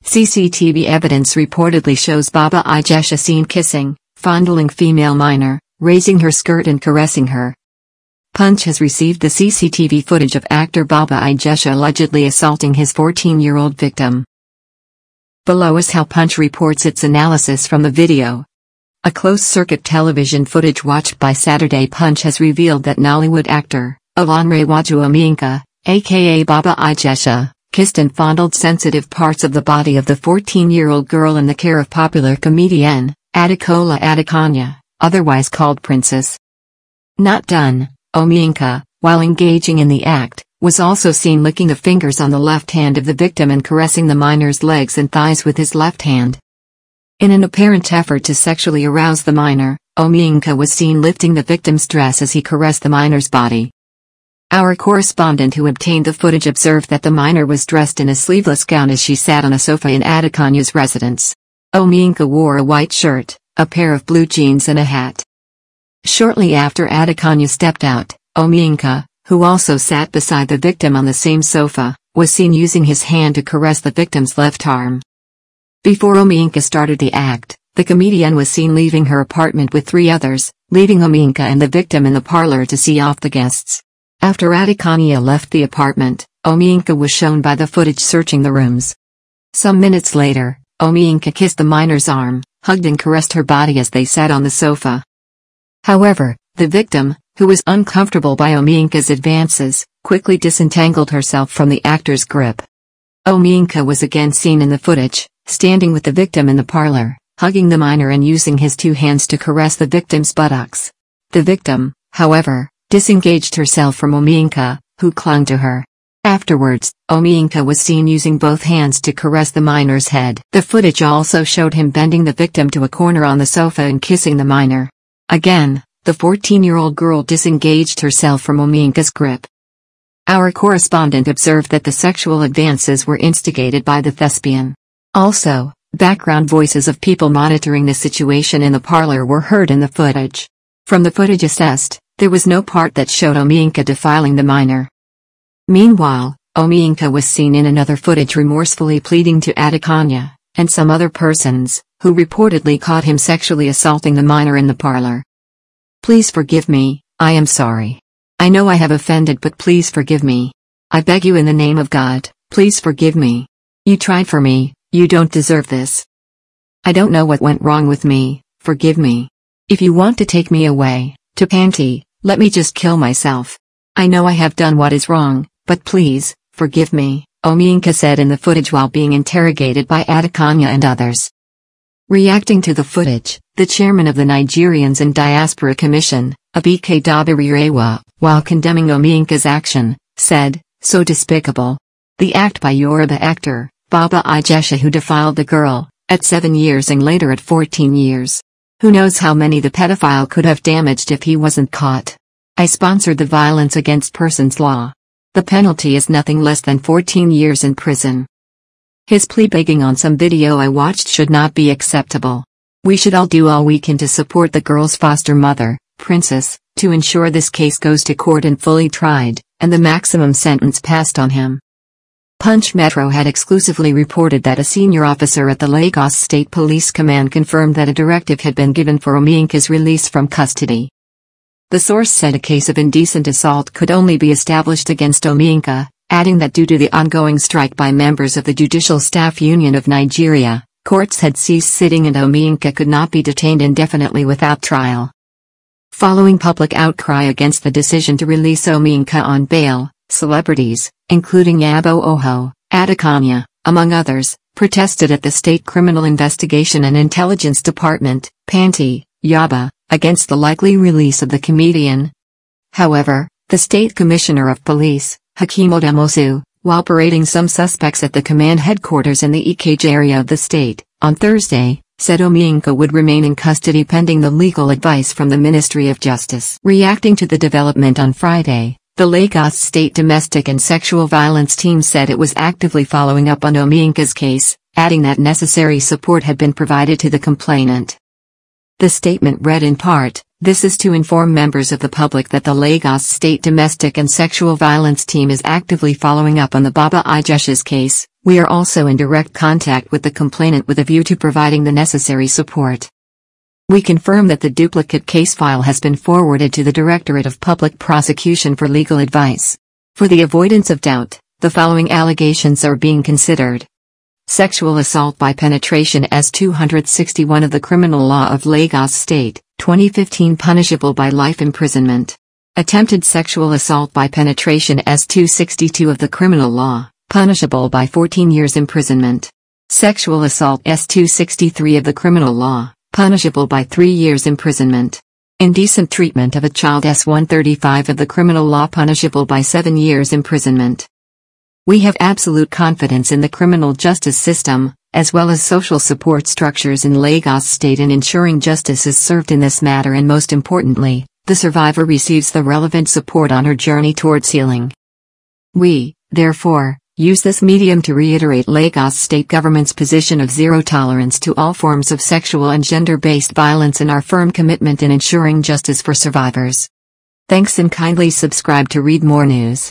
CCTV evidence reportedly shows Baba Ijesha seen kissing, fondling female minor, raising her skirt and caressing her. Punch has received the CCTV footage of actor Baba Ijesha allegedly assaulting his 14-year-old victim. Below is how Punch reports its analysis from the video. A closed-circuit television footage watched by Saturday Punch has revealed that Nollywood actor, Olanrewaju Omienka, aka Baba Ijesha, kissed and fondled sensitive parts of the body of the 14-year-old girl in the care of popular comedian, Adekola Adekanya, otherwise called Princess. Not done, Omienka, while engaging in the act, was also seen licking the fingers on the left hand of the victim and caressing the minor's legs and thighs with his left hand. In an apparent effort to sexually arouse the minor, Omienka was seen lifting the victim's dress as he caressed the minor's body. Our correspondent who obtained the footage observed that the minor was dressed in a sleeveless gown as she sat on a sofa in Adekanya's residence. Omienka wore a white shirt, a pair of blue jeans and a hat. Shortly after Adekanya stepped out, Omienka, who also sat beside the victim on the same sofa, was seen using his hand to caress the victim's left arm. Before Omienka started the act, the comedian was seen leaving her apartment with 3 others, leaving Omienka and the victim in the parlor to see off the guests. After Adekanya left the apartment, Omienka was shown by the footage searching the rooms. Some minutes later, Omienka kissed the minor's arm, hugged and caressed her body as they sat on the sofa. However, the victim, who was uncomfortable by Omienka's advances, quickly disentangled herself from the actor's grip. Omienka was again seen in the footage, standing with the victim in the parlor, hugging the minor and using his 2 hands to caress the victim's buttocks. The victim, however, disengaged herself from Omienka, who clung to her. Afterwards, Omienka was seen using both hands to caress the minor's head. The footage also showed him bending the victim to a corner on the sofa and kissing the minor. Again, the 14-year-old girl disengaged herself from Omienka's grip. Our correspondent observed that the sexual advances were instigated by the thespian. Also, background voices of people monitoring the situation in the parlor were heard in the footage. From the footage assessed, there was no part that showed Omienka defiling the minor. Meanwhile, Omienka was seen in another footage remorsefully pleading to Adekanya, and some other persons, who reportedly caught him sexually assaulting the minor in the parlor. "Please forgive me, I am sorry. I know I have offended, but please forgive me. I beg you in the name of God, please forgive me. You tried for me, you don't deserve this. I don't know what went wrong with me, forgive me. If you want to take me away, to Panti, let me just kill myself. I know I have done what is wrong, but please, forgive me," Omienka said in the footage while being interrogated by Adekanya and others. Reacting to the footage, the chairman of the Nigerians in Diaspora Commission, Abike Dabirirewa, while condemning Omienka's action, said, "So despicable. The act by Yoruba actor, Baba Ijesha, who defiled the girl, at 7 years and later at 14 years. Who knows how many the pedophile could have damaged if he wasn't caught. I sponsored the Violence Against Persons law. The penalty is nothing less than 14 years in prison. His plea begging on some video I watched should not be acceptable. We should all do all we can to support the girl's foster mother, Princess, to ensure this case goes to court and fully tried, and the maximum sentence passed on him." Punch Metro had exclusively reported that a senior officer at the Lagos State Police Command confirmed that a directive had been given for Omienka's release from custody. The source said a case of indecent assault could only be established against Omienka, adding that due to the ongoing strike by members of the Judicial Staff Union of Nigeria, courts had ceased sitting and Omienka could not be detained indefinitely without trial. Following public outcry against the decision to release Omienka on bail, celebrities, including Yabo Oho, Adekanya, among others, protested at the State Criminal Investigation and Intelligence Department, Panti, Yaba, against the likely release of the comedian. However, the State Commissioner of Police, Hakeem Odemosu, while parading some suspects at the command headquarters in the Ikeja area of the state, on Thursday, said Omienka would remain in custody pending the legal advice from the Ministry of Justice. Reacting to the development on Friday, the Lagos State Domestic and Sexual Violence Team said it was actively following up on Omienka's case, adding that necessary support had been provided to the complainant. The statement read in part, This is to inform members of the public that the Lagos State Domestic and Sexual Violence Team is actively following up on the Baba Ijesha's case. We are also in direct contact with the complainant with a view to providing the necessary support. We confirm that the duplicate case file has been forwarded to the Directorate of Public Prosecution for legal advice. For the avoidance of doubt, the following allegations are being considered. Sexual assault by penetration as 261 of the Criminal Law of Lagos State, 2015 punishable by life imprisonment. Attempted sexual assault by penetration as 262 of the Criminal Law, punishable by 14 years imprisonment. Sexual assault as 263 of the Criminal Law, punishable by 3 years imprisonment. Indecent treatment of a child as 135 of the Criminal Law, punishable by 7 years imprisonment. We have absolute confidence in the criminal justice system, as well as social support structures in Lagos State in ensuring justice is served in this matter, and most importantly, the survivor receives the relevant support on her journey towards healing. We, therefore, use this medium to reiterate Lagos State Government's position of zero tolerance to all forms of sexual and gender-based violence and our firm commitment in ensuring justice for survivors. Thanks, and kindly subscribe to read more news.